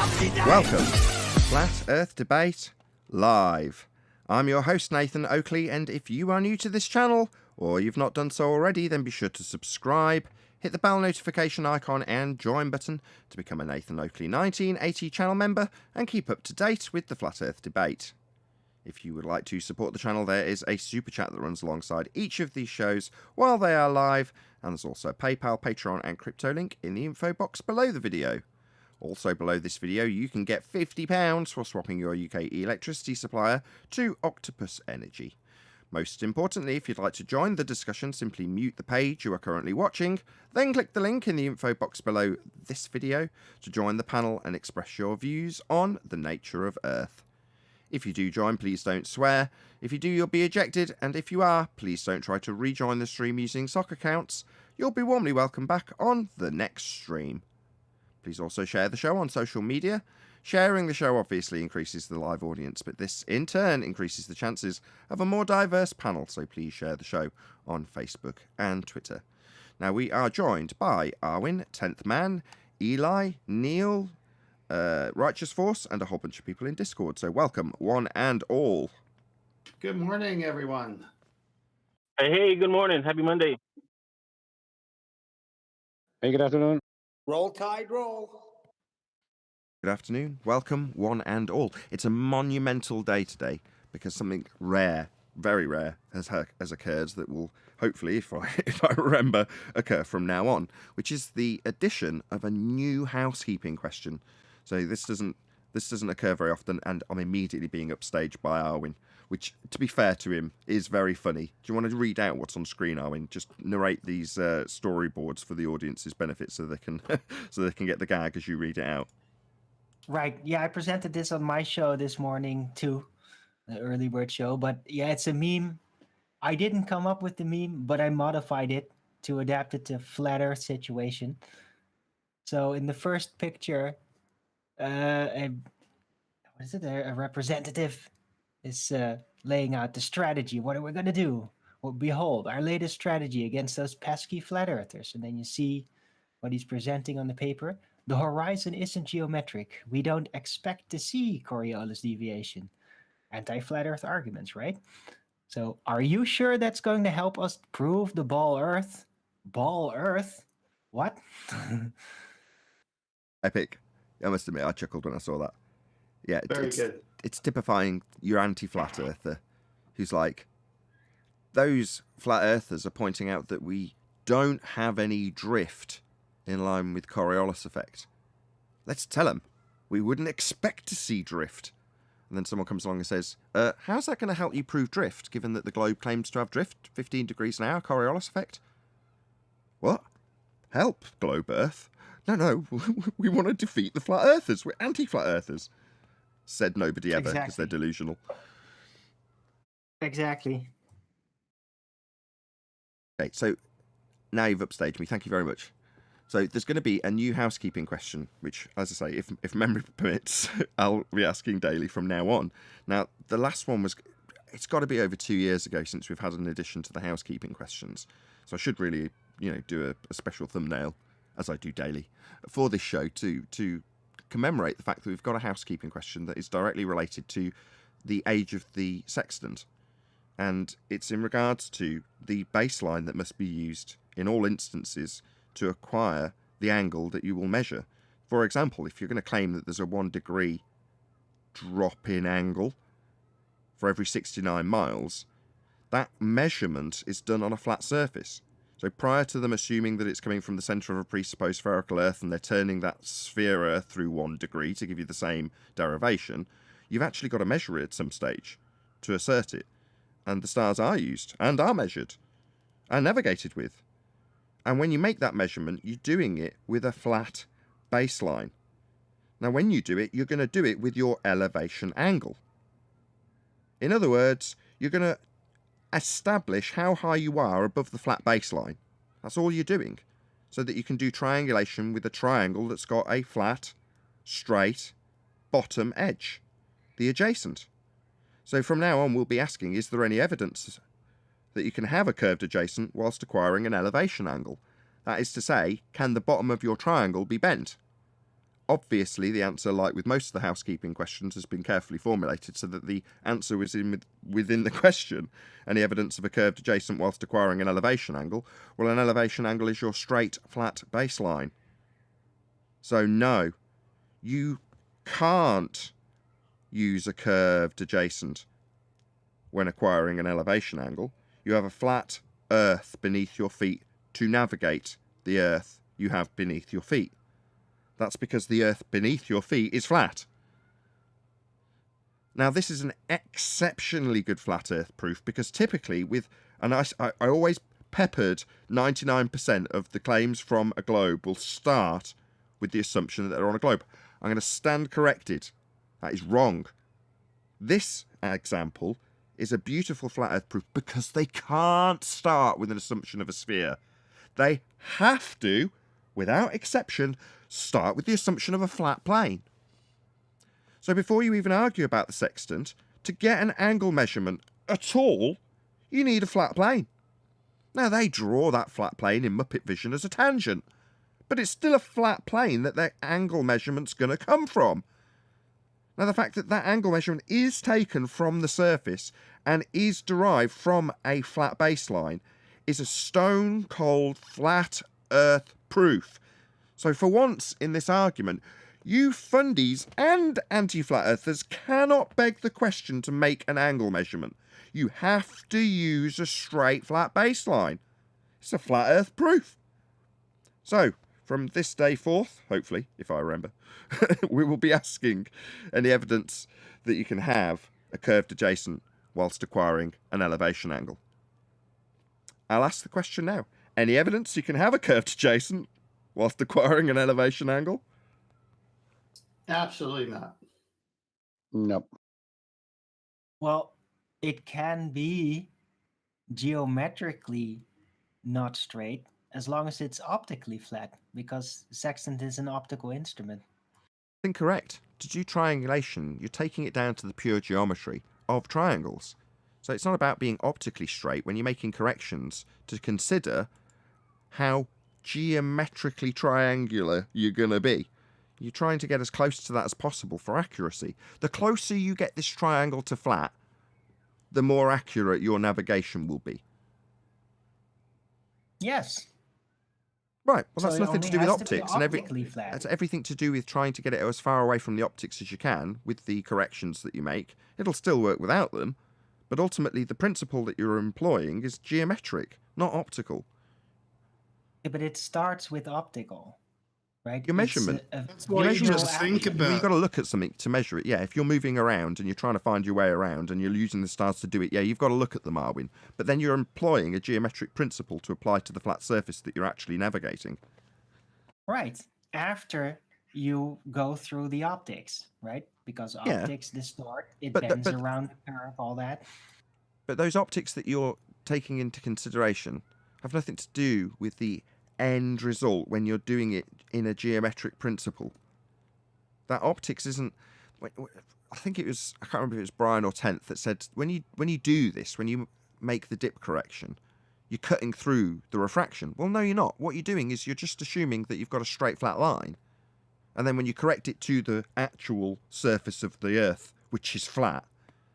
Welcome to Flat Earth Debate Live. I'm your host Nathan Oakley, and if you are new to this channel, or you've not done so already, then be sure to subscribe, hit the bell notification icon and join button to become a Nathan Oakley 1980 channel member and keep up to date with the Flat Earth Debate. If you would like to support the channel, there is a super chat that runs alongside each of these shows while they are live, and there's also a PayPal, Patreon and crypto link in the info box below the video. Also below this video, you can get £50 for swapping your UK electricity supplier to Octopus Energy. Most importantly, if you'd like to join the discussion, simply mute the page you are currently watching, then click the link in the info box below this video to join the panel and express your views on the nature of Earth. If you do join, please don't swear. If you do, you'll be ejected, and if you are, please don't try to rejoin the stream using sock accounts. You'll be warmly welcome back on the next stream. Please also share the show on social media. Sharing the show obviously increases the live audience, but this in turn increases the chances of a more diverse panel, so please share the show on Facebook and Twitter. Now, we are joined by Arwin, 10th Man, Eli, Neil, Righteous Force, and a whole bunch of people in Discord, so welcome one and all. Good morning, everyone. Hey, good morning. Happy Monday. Hey, good afternoon. Roll Tide, roll. Good afternoon. Welcome, one and all. It's a monumental day today because something rare, very rare, has occurred that will hopefully, if I remember, occur from now on, which is the addition of a new housekeeping question. So this doesn't occur very often, and I'm immediately being upstaged by Arwin, which, to be fair to him, is very funny. Do you want to read out what's on screen, Arwin? Just narrate these storyboards for the audience's benefit, so they can get the gag as you read it out. Right. Yeah, I presented this on my show this morning too, the early bird show. But yeah, it's a meme. I didn't come up with the meme, but I modified it to adapt it to flat Earth situation. So in the first picture, a representative is laying out the strategy. What are we going to do? Well, behold, our latest strategy against those pesky flat earthers. And then you see what he's presenting on the paper. The horizon isn't geometric. We don't expect to see Coriolis deviation. Anti-flat earth arguments, right? So are you sure that's going to help us prove the ball earth? Ball earth? What? Epic. I must admit, I chuckled when I saw that. Yeah, Very good. It's typifying your anti-flat earther who's like, those flat earthers are pointing out that we don't have any drift in line with Coriolis effect. Let's tell them we wouldn't expect to see drift. And then someone comes along and says, how's that going to help you prove drift, given that the globe claims to have drift, 15 degrees an hour, Coriolis effect? What? Help, globe Earth? No, we want to defeat the flat earthers. We're anti-flat earthers. Said nobody ever, because they're delusional. Exactly. Okay, so now you've upstaged me. Thank you very much. So there's going to be a new housekeeping question, which, as I say, if memory permits, I'll be asking daily from now on. Now, the last one it's got to be over 2 years ago since we've had an addition to the housekeeping questions. So I should really, do a special thumbnail, as I do daily, for this show to commemorate the fact that we've got a housekeeping question that is directly related to the age of the sextant. And it's in regards to the baseline that must be used in all instances to acquire the angle that you will measure. For example, if you're going to claim that there's a 1 degree drop in angle for every 69 miles, that measurement is done on a flat surface. So prior to them assuming that it's coming from the centre of a presupposed spherical Earth and they're turning that sphere Earth through 1 degree to give you the same derivation, you've actually got to measure it at some stage to assert it. And the stars are used and are measured and navigated with. And when you make that measurement, you're doing it with a flat baseline. Now, when you do it, you're going to do it with your elevation angle. In other words, you're going to establish how high you are above the flat baseline. That's all you're doing. So that you can do triangulation with a triangle that's got a flat, straight, bottom edge, the adjacent. So from now on, we'll be asking, is there any evidence that you can have a curved adjacent whilst acquiring an elevation angle? That is to say, can the bottom of your triangle be bent? obviously the answer, like with most of the housekeeping questions, has been carefully formulated so that the answer was within the question. Any evidence of a curved adjacent whilst acquiring an elevation angle? Well, an elevation angle is your straight, flat baseline. So no, you can't use a curved adjacent when acquiring an elevation angle. You have a flat earth beneath your feet to navigate the earth you have beneath your feet. That's because the earth beneath your feet is flat. Now, this is an exceptionally good flat earth proof because typically I always peppered 99% of the claims from a globe will start with the assumption that they're on a globe. I'm going to stand corrected. That is wrong. This example is a beautiful flat earth proof because they can't start with an assumption of a sphere. They have to, without exception, start with the assumption of a flat plane. So before you even argue about the sextant, to get an angle measurement at all, you need a flat plane. Now, they draw that flat plane in Muppet Vision as a tangent, but it's still a flat plane that their angle measurement's going to come from. Now, the fact that that angle measurement is taken from the surface and is derived from a flat baseline is a stone-cold flat earth proof. So for once in this argument, you fundies and anti-flat earthers cannot beg the question to make an angle measurement. You have to use a straight flat baseline. It's a flat earth proof. So, from this day forth, hopefully, if I remember, we will be asking any evidence that you can have a curved adjacent whilst acquiring an elevation angle. I'll ask the question now. Any evidence you can have a curved adjacent whilst acquiring an elevation angle? Absolutely not. Nope. Well, it can be geometrically not straight as long as it's optically flat, because sextant is an optical instrument. Incorrect. To do triangulation, you're taking it down to the pure geometry of triangles. So it's not about being optically straight when you're making corrections to consider how geometrically triangular you're going to be. You're trying to get as close to that as possible for accuracy. The closer you get this triangle to flat, the more accurate your navigation will be. Yes. Right, well, So that's it nothing to only do with has to be optics. And optically flat. that's everything to do with trying to get it as far away from the optics as you can with the corrections that you make. It'll still work without them, but ultimately the principle that you're employing is geometric, not optical. Yeah, but it starts with optical, right? Your measurement. That's Your what you measurement- just think Well, you've about. got to look at something to measure it. Yeah, if you're moving around and you're trying to find your way around and you're using the stars to do it, yeah, you've got to look at them, Arwin. But then you're employing a geometric principle to apply to the flat surface that you're actually navigating. Right. After you go through the optics, right? Because Yeah. optics distort, it But- bends but- around the curve, all that. But those optics that you're taking into consideration have nothing to do with the end result when you're doing it in a geometric principle. That optics isn't... I think it was... I can't remember if it was Brian or Tenth that said, when you do this, when you make the dip correction, you're cutting through the refraction. Well, no, you're not. What you're doing is you're just assuming that you've got a straight flat line. And then when you correct it to the actual surface of the Earth, which is flat,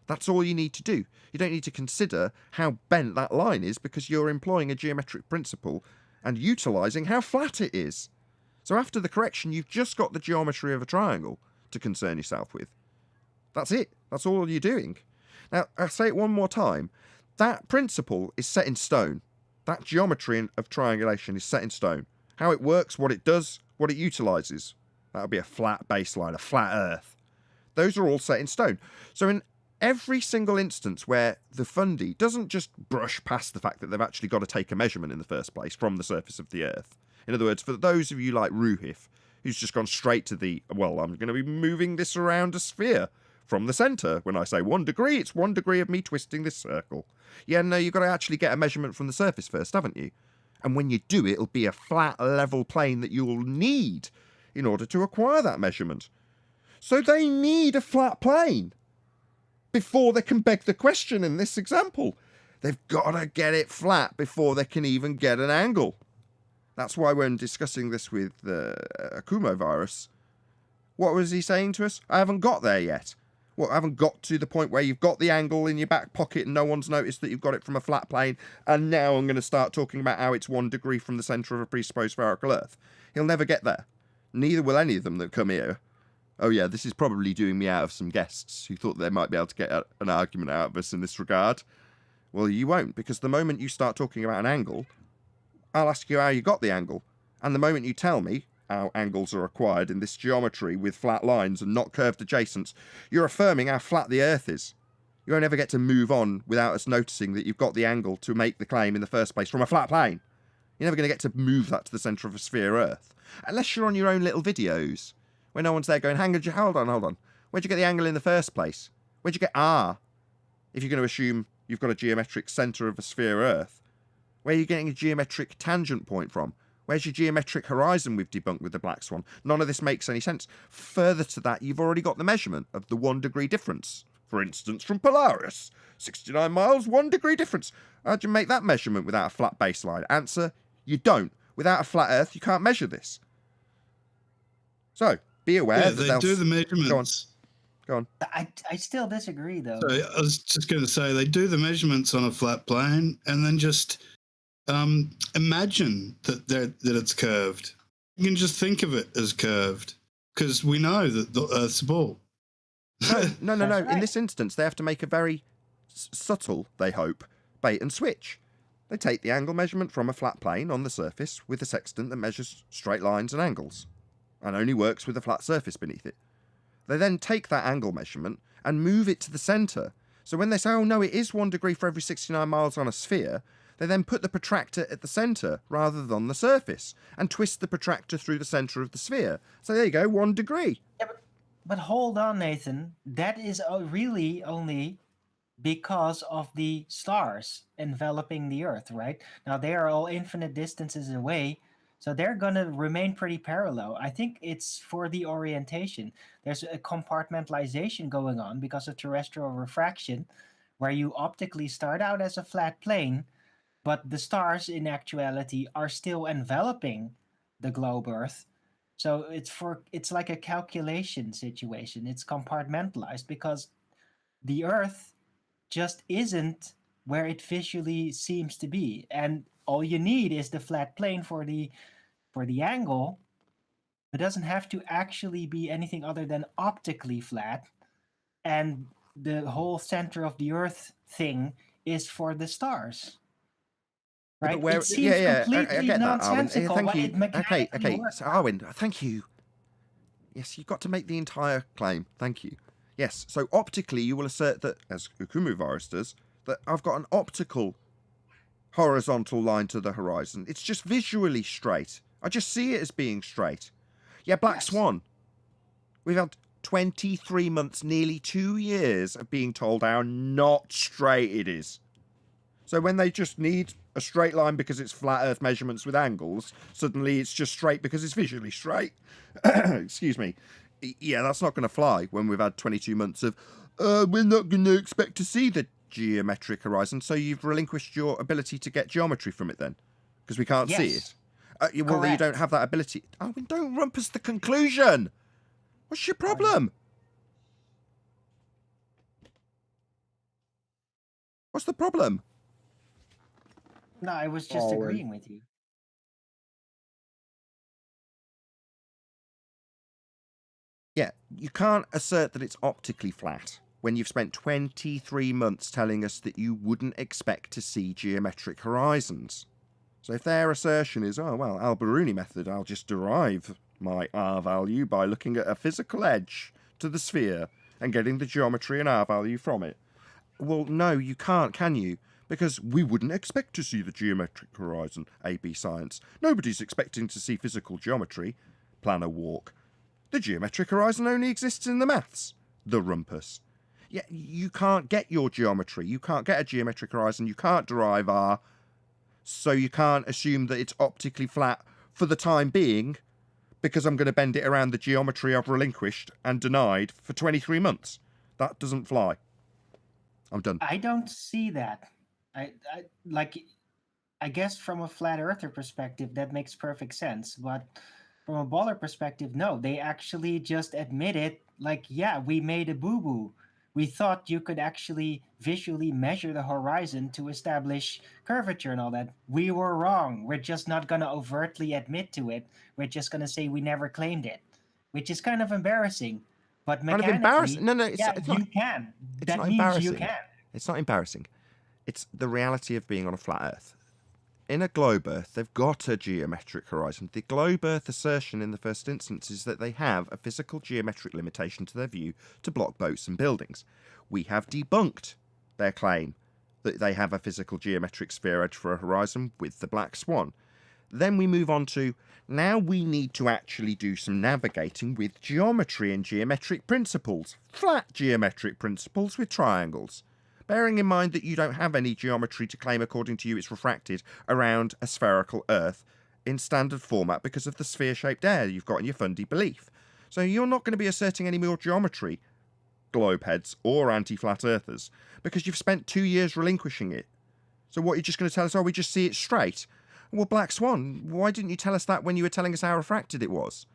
that's all you need to do. You don't need to consider how bent that line is because you're employing a geometric principle and utilising how flat it is. So after the correction, you've just got the geometry of a triangle to concern yourself with. That's it. That's all you're doing. Now, I'll say it one more time. That principle is set in stone. That geometry of triangulation is set in stone. How it works, what it does, what it utilises. That'll be a flat baseline, a flat Earth. Those are all set in stone. So in every single instance where the fundie doesn't just brush past the fact that they've actually got to take a measurement in the first place from the surface of the Earth. In other words, for those of you like Ruhif, who's just gone straight to the, well, I'm going to be moving this around a sphere from the centre. When I say 1 degree, it's 1 degree of me twisting this circle. Yeah, no, you've got to actually get a measurement from the surface first, haven't you? And when you do it, it'll be a flat, level plane that you'll need in order to acquire that measurement. So they need a flat plane before they can beg the question in this example. They've got to get it flat before they can even get an angle. That's why when discussing this with Akumo virus, What was he saying to us? I haven't got there yet. What, I haven't got to the point where you've got the angle in your back pocket and no one's noticed that you've got it from a flat plane, and now I'm going to start talking about how it's 1 degree from the centre of a presupposed spherical Earth. He'll never get there. Neither will any of them that come here. Oh yeah, this is probably doing me out of some guests who thought they might be able to get an argument out of us in this regard. Well, you won't, because the moment you start talking about an angle, I'll ask you how you got the angle. And the moment you tell me how angles are acquired in this geometry with flat lines and not curved adjacents, you're affirming how flat the Earth is. You won't ever get to move on without us noticing that you've got the angle to make the claim in the first place from a flat plane. You're never going to get to move that to the centre of a sphere Earth. Unless you're on your own little videos, where no one's there going, hold on. Where'd you get the angle in the first place? Where'd you get R? If you're going to assume you've got a geometric centre of a sphere Earth, where are you getting a geometric tangent point from? Where's your geometric horizon we've debunked with the black swan? None of this makes any sense. Further to that, you've already got the measurement of the 1 degree difference. For instance, from Polaris. 69 miles, 1 degree difference. How'd you make that measurement without a flat baseline? Answer, you don't. Without a flat Earth, you can't measure this. So, be aware that they do the measurements. Go on. I still disagree, though. So I was just going to say, they do the measurements on a flat plane and then just imagine that it's curved. You can just think of it as curved because we know that the Earth's a ball. No. Right. In this instance, they have to make a very subtle, they hope, bait and switch. They take the angle measurement from a flat plane on the surface with a sextant that measures straight lines and angles, and only works with a flat surface beneath it. They then take that angle measurement and move it to the centre. So when they say, oh no, it is 1 degree for every 69 miles on a sphere, they then put the protractor at the centre rather than the surface and twist the protractor through the centre of the sphere. So there you go, 1 degree. Yeah, but hold on, Nathan. That is really only because of the stars enveloping the Earth, right? Now, they are all infinite distances away, so they're going to remain pretty parallel. I think it's for the orientation. There's a compartmentalization going on because of terrestrial refraction, where you optically start out as a flat plane, but the stars in actuality are still enveloping the globe Earth. So it's like a calculation situation. It's compartmentalized because the Earth just isn't where it visually seems to be, and all you need is the flat plane for the angle. It doesn't have to actually be anything other than optically flat, and the whole center of the Earth thing is for the stars. Yeah, Right? but It seems completely I get that, Arwen. nonsensical, Thank but you. it mechanically Okay, works. so Arwen, thank you. Yes, you've got to make the entire claim. Thank you. Yes, so optically you will assert that, as Ukumu Virus does, that I've got an optical horizontal line to the horizon. It's just visually straight. I just see it as being straight. Yeah, Black Yes. Swan. We've had 23 months, nearly 2 years of being told how not straight it is. So when they just need a straight line because it's flat Earth measurements with angles, suddenly it's just straight because it's visually straight. Excuse me. Yeah, that's not going to fly when we've had 22 months of, we're not going to expect to see the geometric horizon, so you've relinquished your ability to get geometry from it then? Because we can't see Yes. it. Well, you don't Correct. have that ability. Oh, don't rumpus the conclusion. What's your problem? What's the problem? No, I was just Always. agreeing with you. Yeah, you can't assert that it's optically flat when you've spent 23 months telling us that you wouldn't expect to see geometric horizons. So if their assertion is, oh, well, Al-Biruni method, I'll just derive my R value by looking at a physical edge to the sphere and getting the geometry and R value from it. Well, no, you can't, can you? Because we wouldn't expect to see the geometric horizon, AB Science. Nobody's expecting to see physical geometry. Planar walk. The geometric horizon only exists in the maths. The rumpus. Yeah, you can't get your geometry. You can't get a geometric horizon. You can't derive R. So you can't assume that it's optically flat for the time being because I'm going to bend it around the geometry I've relinquished and denied for 23 months. That doesn't fly. I'm done. I don't see that. I guess from a flat earther perspective, that makes perfect sense. But from a baller perspective, no, they actually just admitted, like, yeah, we made a boo boo. We thought you could actually visually measure the horizon to establish curvature and all that. We were wrong. We're just not going to overtly admit to it. We're just going to say we never claimed it, which is kind of embarrassing. But Kind of mechanically, embarrassing. No, yeah, it's you not. can. It's That not means you embarrassing. can. It's not embarrassing. It's the reality of being on a flat Earth. In a globe Earth, they've got a geometric horizon. The globe Earth assertion in the first instance is that they have a physical geometric limitation to their view to block boats and buildings. We have debunked their claim that they have a physical geometric sphere edge for a horizon with the black swan. Then we move on to, now we need to actually do some navigating with geometry and geometric principles. Flat geometric principles with triangles. Bearing in mind that you don't have any geometry to claim according to you it's refracted around a spherical Earth in standard format because of the sphere-shaped air you've got in your fundy belief. So you're not going to be asserting any more geometry, globeheads or anti-flat earthers, because you've spent 2 years relinquishing it. So what, you're just going to tell us, oh, we just see it straight? Well, Black Swan, why didn't you tell us that when you were telling us how refracted it was?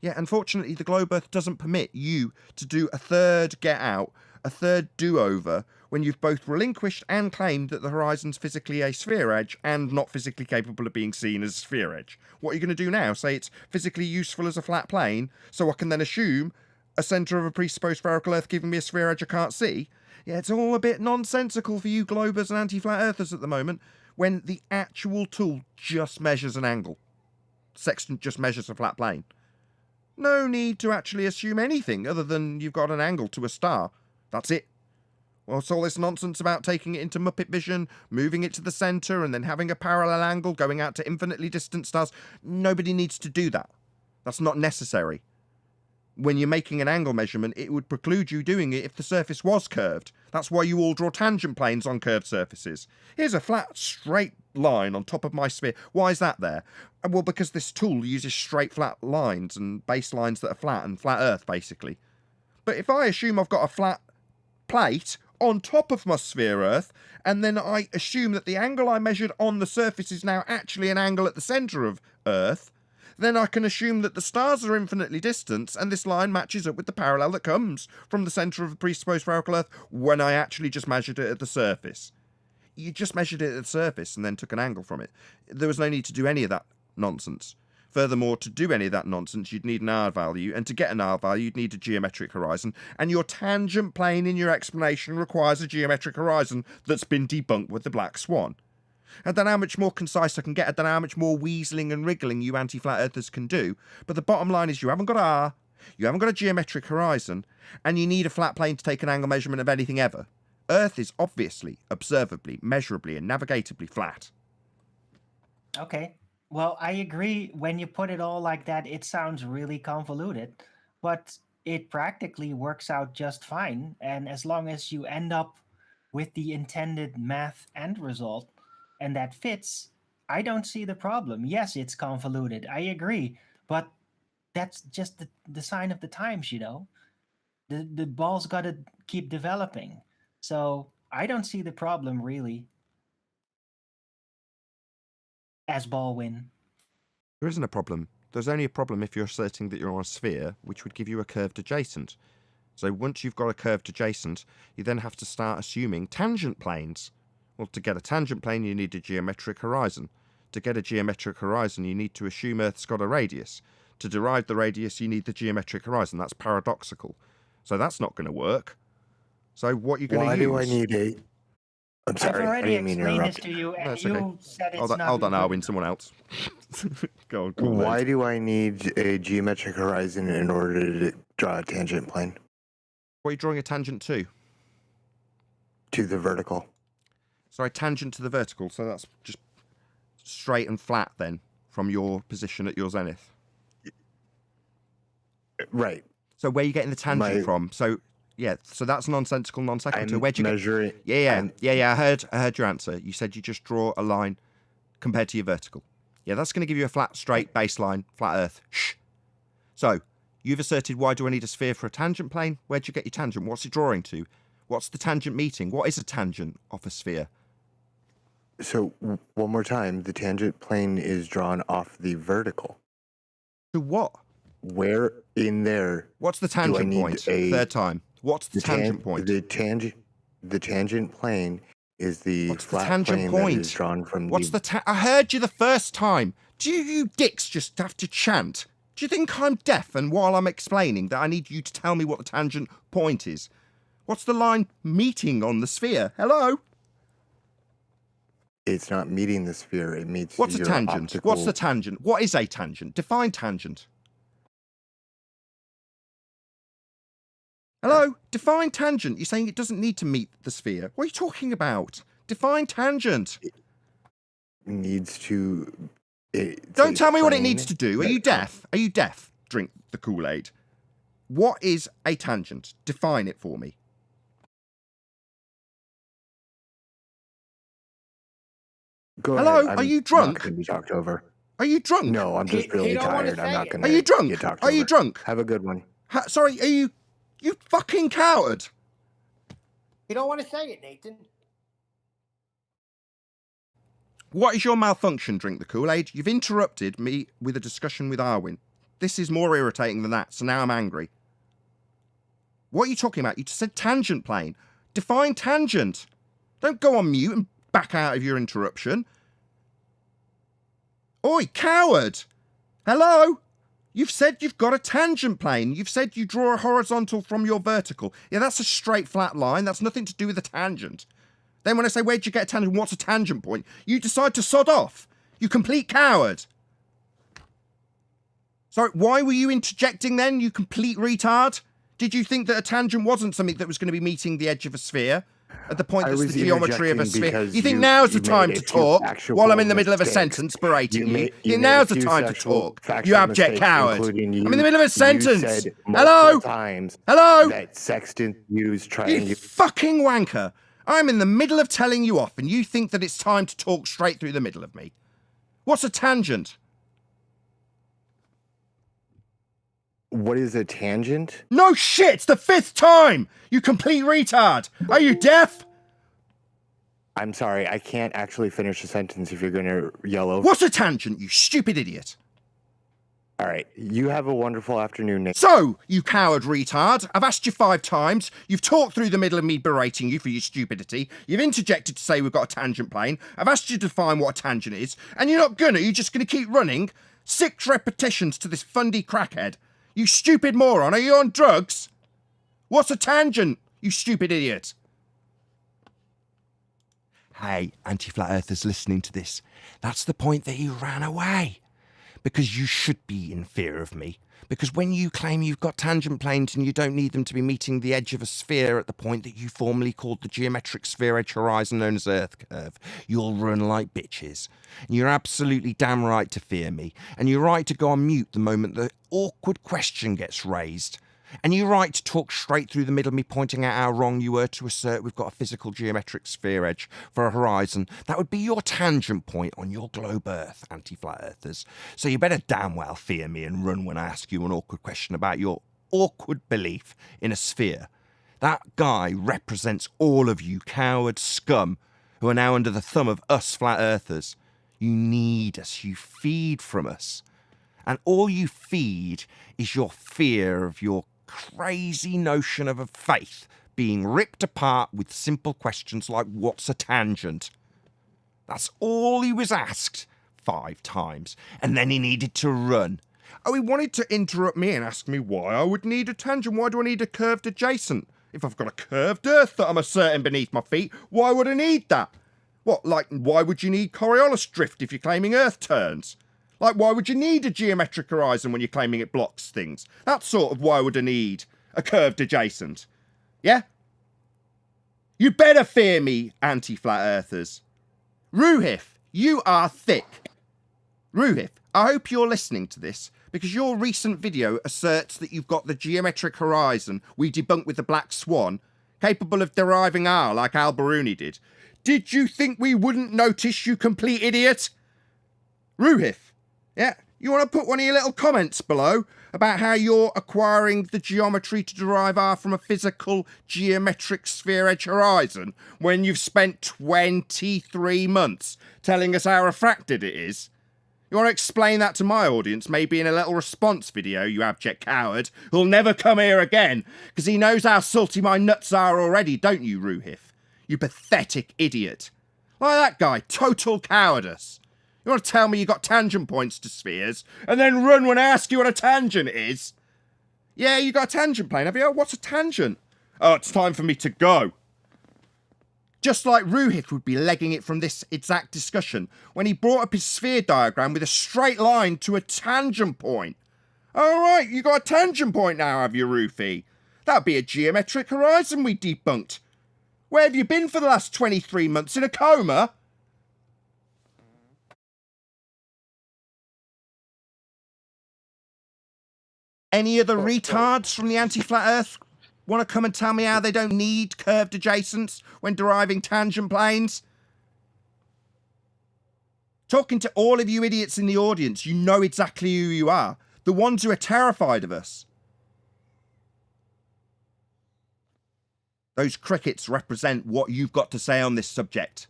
Yeah, unfortunately, the globe Earth doesn't permit you to do a third get out, a third do-over, when you've both relinquished and claimed that the horizon's physically a sphere edge and not physically capable of being seen as a sphere edge. What are you going to do now? Say it's physically useful as a flat plane, so I can then assume a centre of a presupposed spherical Earth giving me a sphere edge I can't see? Yeah, it's all a bit nonsensical for you globers and anti-flat earthers at the moment, when the actual tool just measures an angle. Sextant just measures a flat plane. No need to actually assume anything other than you've got an angle to a star. That's it. Well, it's all this nonsense about taking it into Muppet vision, moving it to the centre, and then having a parallel angle going out to infinitely distant stars. Nobody needs to do that. That's not necessary. When you're making an angle measurement, it would preclude you doing it if the surface was curved. That's why you all draw tangent planes on curved surfaces. Here's a flat, straight line on top of my sphere. Why is that there? Well, because this tool uses straight, flat lines and baselines that are flat and flat Earth, basically. But if I assume I've got a flat plate on top of my sphere Earth, and then I assume that the angle I measured on the surface is now actually an angle at the centre of Earth, then I can assume that the stars are infinitely distant, and this line matches up with the parallel that comes from the centre of the presupposed spherical Earth when I actually just measured it at the surface. You just measured it at the surface and then took an angle from it. There was no need to do any of that nonsense. Furthermore, to do any of that nonsense, you'd need an R value, and to get an R value, you'd need a geometric horizon, and your tangent plane in your explanation requires a geometric horizon that's been debunked with the black swan. I don't know how much more concise I can get, I don't know how much more weaseling and wriggling you anti-flat earthers can do, but the bottom line is you haven't got R, you haven't got a geometric horizon, and you need a flat plane to take an angle measurement of anything ever. Earth is obviously, observably, measurably, and navigatably flat. Okay. Well, I agree. When you put it all like that, it sounds really convoluted, but it practically works out just fine. And as long as you end up with the intended math end result and that fits, I don't see the problem. Yes, it's convoluted. I agree. But that's just the sign of the times, you know? The ball's got to keep developing. So I don't see the problem really as Baldwin. There isn't a problem. There's only a problem if you're asserting that you're on a sphere, which would give you a curved adjacent. So once you've got a curved adjacent, you then have to start assuming tangent planes. Well, to get a tangent plane, you need a geometric horizon. To get a geometric horizon, you need to assume Earth's got a radius. To derive the radius, you need the geometric horizon. That's paradoxical. So that's not going to work. So what you're going to use... Why do I need a... I'm sorry, I've I already didn't mean to explained this interrupt. to you, and That's you okay. said it's Hold on, not. hold on, good Alwyn, enough. someone else. Go on, Why do I need a geometric horizon in order to draw a tangent plane What are you drawing a tangent to? to the vertical? Sorry, tangent to the vertical, so that's just straight and flat then, from your position at your zenith. Right. So where are you getting the tangent from? So, yeah, so that's nonsensical, non sequitur. I'm Where'd you measuring. get... Yeah, I heard your answer. You said you just draw a line compared to your vertical. Yeah, that's going to give you a flat, straight baseline, flat Earth. Shh. So, you've asserted, why do I need a sphere for a tangent plane? Where'd you get your tangent? What's it drawing to? What's the tangent meeting? What is a tangent off a sphere? So one more time, the tangent plane is drawn off the vertical. To what? Where in there? What's the I tangent need point? a- Third time. What's the tangent point? The tangent plane is the What's the flat tangent plane point? that is drawn from What's the. I heard you the first time. Do you dicks just have to chant? Do you think I'm deaf and while I'm explaining that I need you to tell me what the tangent point is? What's the line meeting on the sphere? Hello? It's not meeting the sphere. It meets. What's a your tangent? optical- What's the tangent? What is a tangent? Define tangent. Hello? Define tangent. You're saying it doesn't need to meet the sphere. What are you talking about? Define tangent. Needs to. Don't tell me what it needs to do. Are you deaf? Are you deaf? Drink the Kool-Aid. What is a tangent? Define it for me. Go Hello? ahead. Are you I'm drunk? Not gonna be talked over. Are you drunk? No, I'm just He really don't wanna tired. I'm say not it. gonna. Are you drunk? Get talked Are you over. drunk? Have a good one. Sorry, are you... You fucking coward. You don't want to say it, Nathan. What is your malfunction, Drink the Kool-Aid? You've interrupted me with a discussion with Arwin. This is more irritating than that, so now I'm angry. What are you talking about? You just said tangent plane. Define tangent. Don't go on mute and back out of your interruption. Oi, coward! Hello? You've said you've got a tangent plane. You've said you draw a horizontal from your vertical. Yeah, that's a straight flat line. That's nothing to do with a tangent. Then when I say, where'd you get a tangent? What's a tangent point? You decide to sod off. You complete coward. Sorry, why were you interjecting then, you complete retard? Did you think that a tangent wasn't something that was going to be meeting the edge of a sphere? At the point I that's was the geometry of a interjecting sphere? because You think you- now's the you time made to a few talk factual while I'm in the middle of a mistakes. sentence berating you? made Now's a the few time to factual- talk. factual You abject mistakes, coward. including I'm in the middle of a sentence. You said Hello? multiple times Hello? that sextant used You triangular. fucking wanker. I'm in the middle of telling you off and you think that it's time to talk straight through the middle of me. What's a tangent? What is a tangent? No shit, it's the 5th time! You complete retard! Are you deaf? I'm sorry, I can't actually finish a sentence if you're going to yell over. What's a tangent, you stupid idiot? All right, you have a wonderful afternoon, Nick. So, you coward retard, I've asked you 5 times, you've talked through the middle of me berating you for your stupidity, you've interjected to say we've got a tangent plane, I've asked you to define what a tangent is, and you're not gonna, you're just gonna keep running 6 repetitions to this fundy crackhead. You stupid moron, are you on drugs? What's a tangent, you stupid idiot? Hey, anti-flat earthers listening to this, that's the point that you ran away. Because you should be in fear of me. Because when you claim you've got tangent planes and you don't need them to be meeting the edge of a sphere at the point that you formerly called the geometric sphere edge horizon known as Earth curve, you'll run like bitches. And you're absolutely damn right to fear me. And you're right to go on mute the moment the awkward question gets raised. And you're right to talk straight through the middle of me pointing out how wrong you were to assert we've got a physical geometric sphere edge for a horizon. That would be your tangent point on your globe Earth, anti-flat earthers. So you better damn well fear me and run when I ask you an awkward question about your awkward belief in a sphere. That guy represents all of you coward scum who are now under the thumb of us flat earthers. You need us, you feed from us. And all you feed is your fear of your crazy notion of a faith being ripped apart with simple questions like, what's a tangent? That's all he was asked 5 times, and then he needed to run. Oh, he wanted to interrupt me and ask me why I would need a tangent. Why do I need a curved adjacent? If I've got a curved earth that I'm asserting beneath my feet, why would I need that? What, like, why would you need Coriolis drift if you're claiming earth turns? Like, why would you need a geometric horizon when you're claiming it blocks things? That's sort of why would I need a curved adjacent. Yeah? You better fear me, anti-flat earthers. Ruhif, you are thick. Ruhif, I hope you're listening to this, because your recent video asserts that you've got the geometric horizon we debunked with the black swan, capable of deriving R like Al-Biruni did. Did you think we wouldn't notice, you complete idiot? Ruhif. Yeah, you want to put one of your little comments below about how you're acquiring the geometry to derive R from a physical geometric sphere edge horizon when you've spent 23 months telling us how refracted it is? You want to explain that to my audience, maybe in a little response video, you abject coward, who'll never come here again, because he knows how salty my nuts are already, don't you, Ruhif? You pathetic idiot. Like that guy, total cowardice. You want to tell me you got tangent points to spheres, and then run when I ask you what a tangent is? Yeah, you got a tangent plane, have you? What's a tangent? Oh, it's time for me to go. Just like Ruhith would be legging it from this exact discussion when he brought up his sphere diagram with a straight line to a tangent point. All right, you got a tangent point now, have you, Rufy? That'd be a geometric horizon we debunked. Where have you been for the last 23 months? In a coma? Any other retards from the anti-flat Earth want to come and tell me how they don't need curved adjacents when deriving tangent planes? Talking to all of you idiots in the audience, you know exactly who you are. The ones who are terrified of us. Those crickets represent what you've got to say on this subject.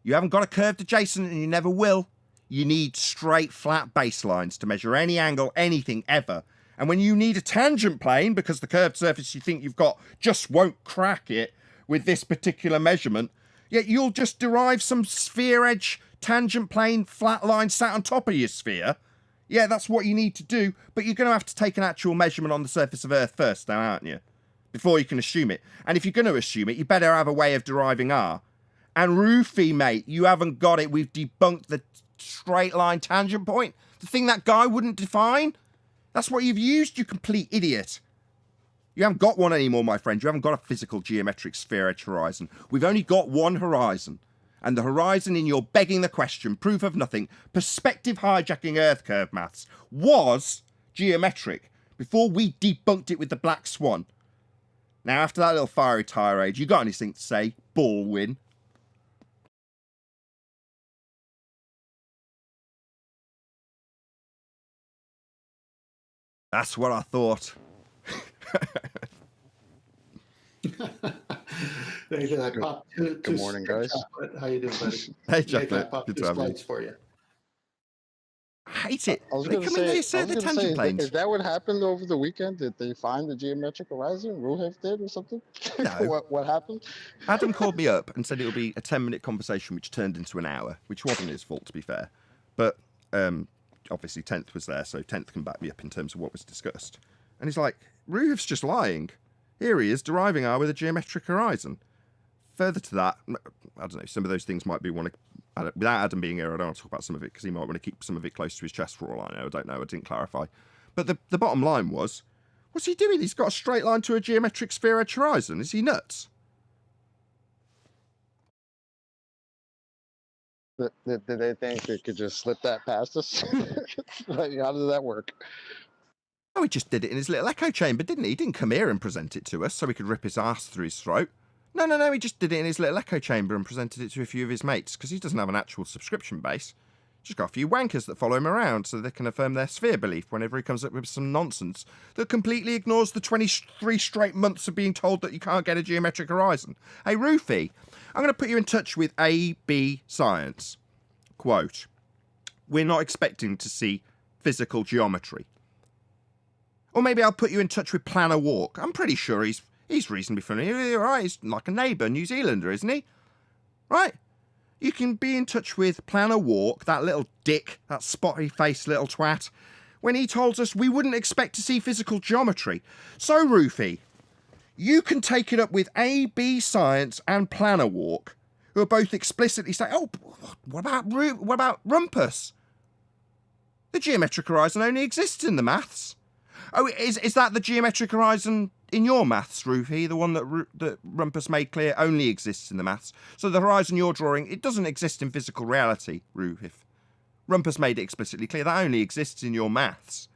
You haven't got a curved adjacent and you never will. You need straight, flat baselines to measure any angle, anything, ever. And when you need a tangent plane, because the curved surface you think you've got just won't crack it with this particular measurement, yet you'll just derive some sphere edge tangent plane flat line sat on top of your sphere. Yeah, that's what you need to do, but you're going to have to take an actual measurement on the surface of Earth first now, aren't you? Before you can assume it. And if you're going to assume it, you better have a way of deriving R. And Rufy, mate, you haven't got it. We've debunked the straight line tangent point. The thing that guy wouldn't define. That's what you've used, you complete idiot. You haven't got one anymore, my friend. You haven't got a physical geometric sphere edge horizon. We've only got one horizon. And the horizon in your begging the question, proof of nothing, perspective hijacking Earth curve maths was geometric before we debunked it with the Black Swan. Now, after that little fiery tirade, you got anything to say? Baldwin? That's what I thought. Good morning, guys. How you doing, buddy? Hey, Chocolate. Good to have you. For you. I hate it. I was They going to come in, they say, assert the tangent planes. is that what happened over the weekend? Did they find the geometric horizon? Ruhef did or something? No. What happened? Adam called me up and said it would be a 10-minute conversation, which turned into an hour, which wasn't his fault, to be fair. But obviously 10th was there, so 10th can back me up in terms of what was discussed. And he's like, Ruhef's just lying. Here he is, deriving R with a geometric horizon. Further to that, I don't know, some of those things might be without Adam being here, I don't want to talk about some of it, because he might want to keep some of it close to his chest for all I know. I don't know, I didn't clarify. But the bottom line was, what's he doing? He's got a straight line to a geometric sphere edge horizon. Is he nuts? Did they think they could just slip that past us? Like, how does that work? Oh, he just did it in his little echo chamber, didn't he? He didn't come here and present it to us so he could rip his ass through his throat. No, he just did it in his little echo chamber and presented it to a few of his mates, because he doesn't have an actual subscription base. Just got a few wankers that follow him around so they can affirm their sphere belief whenever he comes up with some nonsense that completely ignores the 23 straight months of being told that you can't get a geometric horizon. Hey, Rufy, I'm going to put you in touch with AB Science. Quote, we're not expecting to see physical geometry. Or maybe I'll put you in touch with Planner Walk. I'm pretty sure he's reasonably familiar, right? He's like a neighbour, New Zealander, isn't he? Right? You can be in touch with Planner Walk, that little dick, that spotty-faced little twat, when he told us we wouldn't expect to see physical geometry. So, Rufy, you can take it up with AB Science and Planner Walk, who are both explicitly saying, oh, what about Rumpus? The geometric horizon only exists in the maths. Oh, is that the geometric horizon in your maths, Rufy? The one that Rumpus made clear only exists in the maths. So the horizon you're drawing, it doesn't exist in physical reality, Rufy. Rumpus made it explicitly clear that only exists in your maths.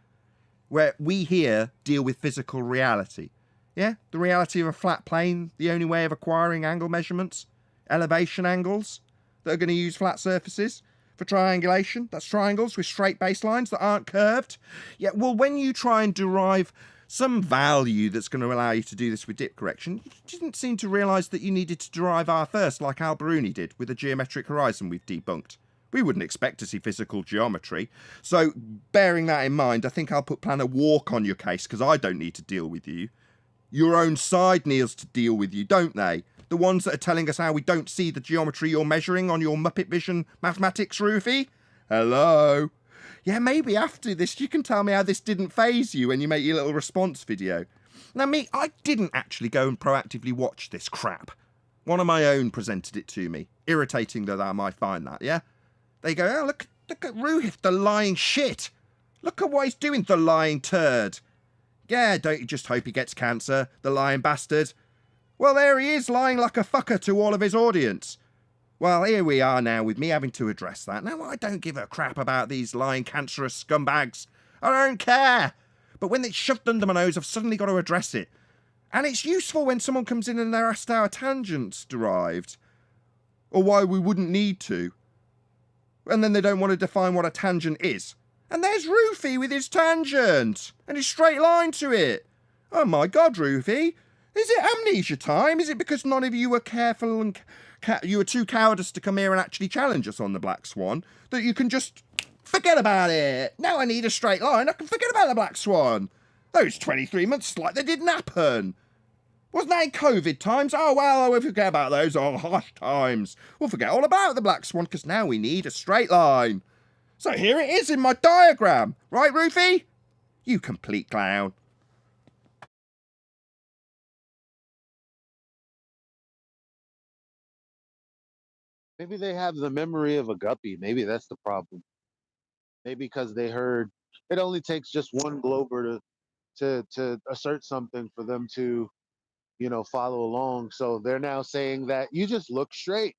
Where we here deal with physical reality. Yeah? The reality of a flat plane, the only way of acquiring angle measurements, elevation angles that are going to use flat surfaces. For triangulation, that's triangles with straight baselines that aren't curved. Yeah, well, when you try and derive some value that's going to allow you to do this with dip correction, you didn't seem to realise that you needed to derive R first, like Al-Biruni did with a geometric horizon we've debunked. We wouldn't expect to see physical geometry. So, bearing that in mind, I think I'll put plan a walk on your case, because I don't need to deal with you. Your own side needs to deal with you, don't they? The ones that are telling us how we don't see the geometry you're measuring on your Muppet Vision mathematics, Rufy? Hello? Yeah, maybe after this you can tell me how this didn't faze you when you make your little response video. Now, I didn't actually go and proactively watch this crap. One of my own presented it to me. Irritating that I might find that, yeah? They go, oh, look at Rufy, the lying shit. Look at what he's doing, the lying turd. Yeah, don't you just hope he gets cancer, the lying bastard? Well, there he is, lying like a fucker to all of his audience. Well, here we are now with me having to address that. Now, I don't give a crap about these lying cancerous scumbags. I don't care. But when it's shoved under my nose, I've suddenly got to address it. And it's useful when someone comes in and they're asked how a tangent's derived. Or why we wouldn't need to. And then they don't want to define what a tangent is. And there's Rufy with his tangent. And his straight line to it. Oh my God, Rufy. Is it amnesia time? Is it because none of you were careful and you were too cowardice to come here and actually challenge us on the Black Swan that you can just forget about it? Now I need a straight line. I can forget about the Black Swan. Those 23 months like they didn't happen. Wasn't that in COVID times? Oh, well, we'll forget about those. Oh, harsh times. We'll forget all about the Black Swan because now we need a straight line. So here it is in my diagram. Right, Rufy? You complete clown. Maybe they have the memory of a guppy. Maybe that's the problem. Maybe because they heard it only takes just one glober to assert something for them to, follow along. So they're now saying that you just look straight.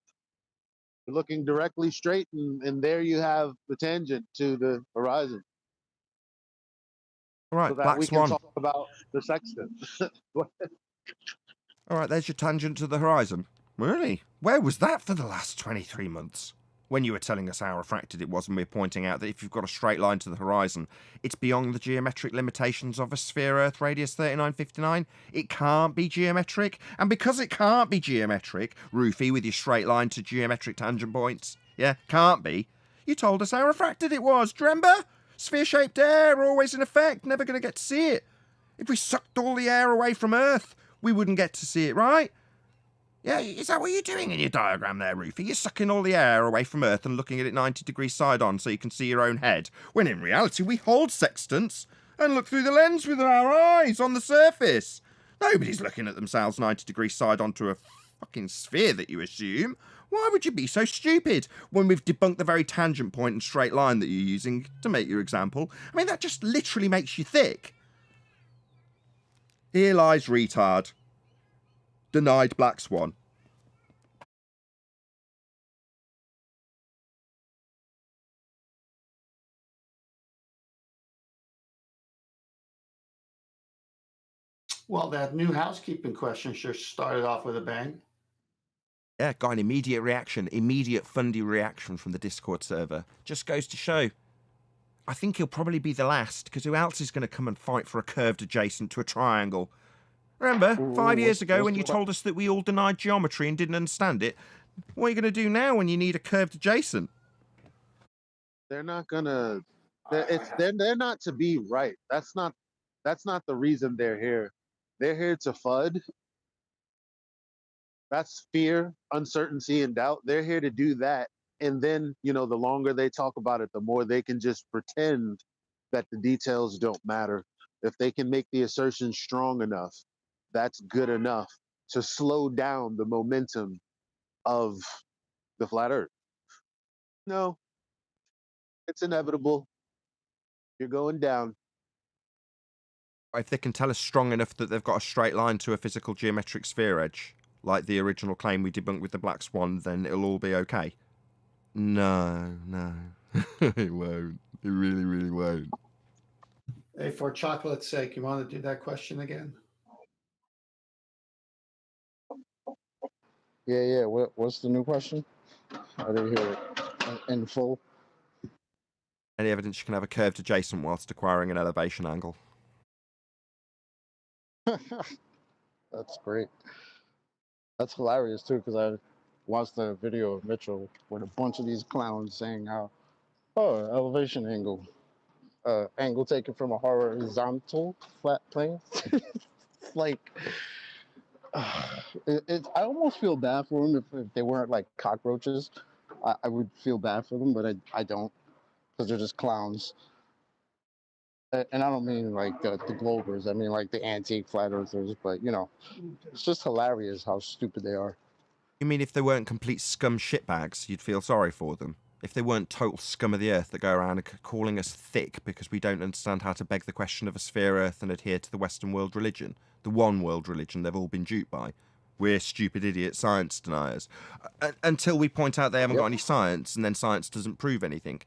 You're looking directly straight, and there you have the tangent to the horizon. All right, so that Black we Swan. can talk about the sextant. All right, there's your tangent to the horizon. Really? Where was that for the last 23 months? When you were telling us how refracted it was and we were pointing out that if you've got a straight line to the horizon, it's beyond the geometric limitations of a sphere Earth radius 3959. It can't be geometric. And because it can't be geometric, Rufy, with your straight line to geometric tangent points, yeah, can't be, you told us how refracted it was, do you remember? Sphere-shaped air, always in effect, never going to get to see it. If we sucked all the air away from Earth, we wouldn't get to see it, right? Yeah, is that what you're doing in your diagram there, Rufy? You're sucking all the air away from Earth and looking at it 90 degrees side on so you can see your own head, when in reality we hold sextants and look through the lens with our eyes on the surface. Nobody's looking at themselves 90 degrees side onto a fucking sphere that you assume. Why would you be so stupid when we've debunked the very tangent point and straight line that you're using to make your example? I mean, that just literally makes you thick. Here lies retard. Denied Black Swan. Well, that new housekeeping question sure started off with a bang. Yeah, got an immediate reaction, immediate fundy reaction from the Discord server. Just goes to show. I think he'll probably be the last, because who else is going to come and fight for a curved adjacent to a triangle? Remember, 5 years ago when you told us that we all denied geometry and didn't understand it? What are you going to do now when you need a curved adjacent? They're not gonna. They're not to be right. That's not the reason they're here. They're here to FUD. That's fear, uncertainty, and doubt. They're here to do that. And then, the longer they talk about it, the more they can just pretend that the details don't matter. If they can make the assertion strong enough, that's good enough to slow down the momentum of the flat Earth. No, it's inevitable. You're going down. If they can tell us strong enough that they've got a straight line to a physical geometric sphere edge, like the original claim we debunked with the Black Swan, then it'll all be okay. No. It won't. It really, really won't. Hey, for chocolate's sake, you want to do that question again? Yeah. What's the new question? I didn't hear it in full. Any evidence you can have a curved adjacent whilst acquiring an elevation angle? That's great. That's hilarious too, because watched the video of Mitchell with a bunch of these clowns saying how, oh, elevation angle, angle taken from a horizontal flat plane. It's like, I almost feel bad for them if they weren't like cockroaches. I would feel bad for them, but I don't, because they're just clowns. And I don't mean like the Globers. I mean like the antique flat earthers. But you know, it's just hilarious how stupid they are. You mean if they weren't complete scum shitbags, you'd feel sorry for them? If they weren't total scum of the earth that go around calling us thick because we don't understand how to beg the question of a sphere Earth and adhere to the Western world religion, the one world religion they've all been duped by, we're stupid idiot science deniers. Until we point out they haven't got any science, and then science doesn't prove anything.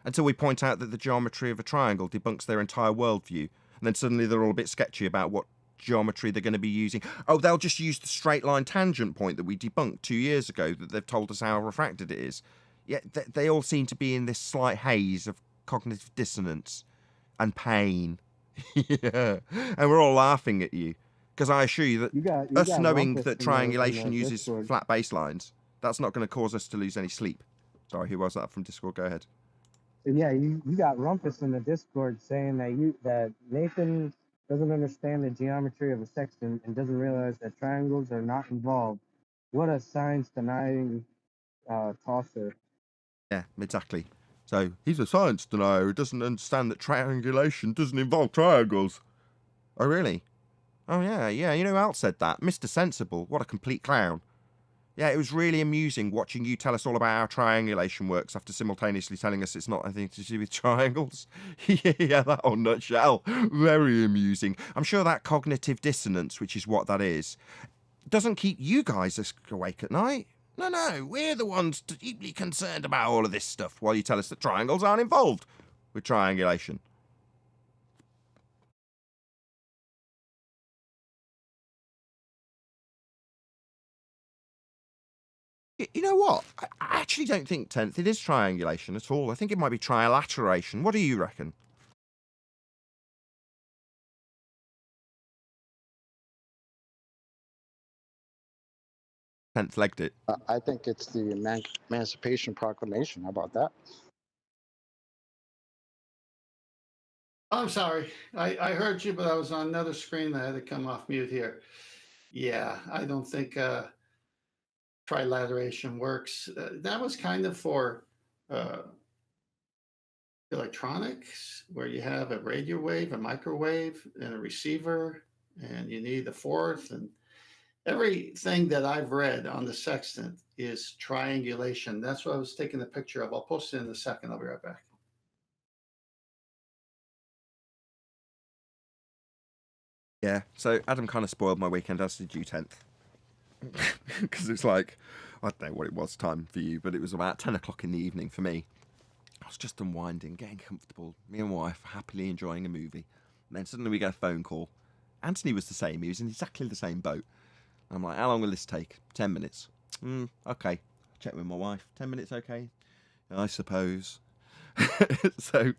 Until we point out that the geometry of a triangle debunks their entire worldview, and then suddenly they're all a bit sketchy about what geometry they're going to be using. Oh, they'll just use the straight line tangent point that we debunked 2 years ago that they've told us how refracted it is. Yet they all seem to be in this slight haze of cognitive dissonance and pain. Yeah. And we're all laughing at you. Because I assure you that You us got knowing Rumpus that in triangulation the uses Discord. flat baselines, that's not going to cause us to lose any sleep. Sorry, who was that from Discord? Go ahead. Yeah, you got Rumpus in the Discord saying that Nathan doesn't understand the geometry of a sextant and doesn't realize that triangles are not involved. What a science denying tosser. Yeah, exactly. So he's a science denier who doesn't understand that triangulation doesn't involve triangles. Oh, really? Oh, yeah. You know who else said that? Mr. Sensible. What a complete clown. Yeah, it was really amusing watching you tell us all about how triangulation works after simultaneously telling us it's not anything to do with triangles. Yeah, that whole nutshell. Very amusing. I'm sure that cognitive dissonance, which is what that is, doesn't keep you guys awake at night. No, we're the ones deeply concerned about all of this stuff while you tell us that triangles aren't involved with triangulation. You know what? I actually don't think, 10th, it is triangulation at all. I think it might be trilateration. What do you reckon? 10th legged it. I think it's the Emancipation Proclamation. How about that? I'm sorry. I heard you, but I was on another screen. I had to come off mute here. Yeah, I don't think trilateration works. That was kind of for electronics, where you have a radio wave, a microwave, and a receiver, and you need a fourth. And everything that I've read on the sextant is triangulation. That's what I was taking a picture of. I'll post it in a second. I'll be right back. Yeah, so Adam kind of spoiled my weekend, as did you, 10th. Because it's like, I don't know what it was time for you, but it was about 10 o'clock in the evening for me. I was just unwinding, getting comfortable. Me and my wife happily enjoying a movie. And then suddenly we get a phone call. Anthony was the same. He was in exactly the same boat. I'm like, how long will this take? 10 minutes. Okay. Check with my wife. 10 minutes, okay? I suppose. So,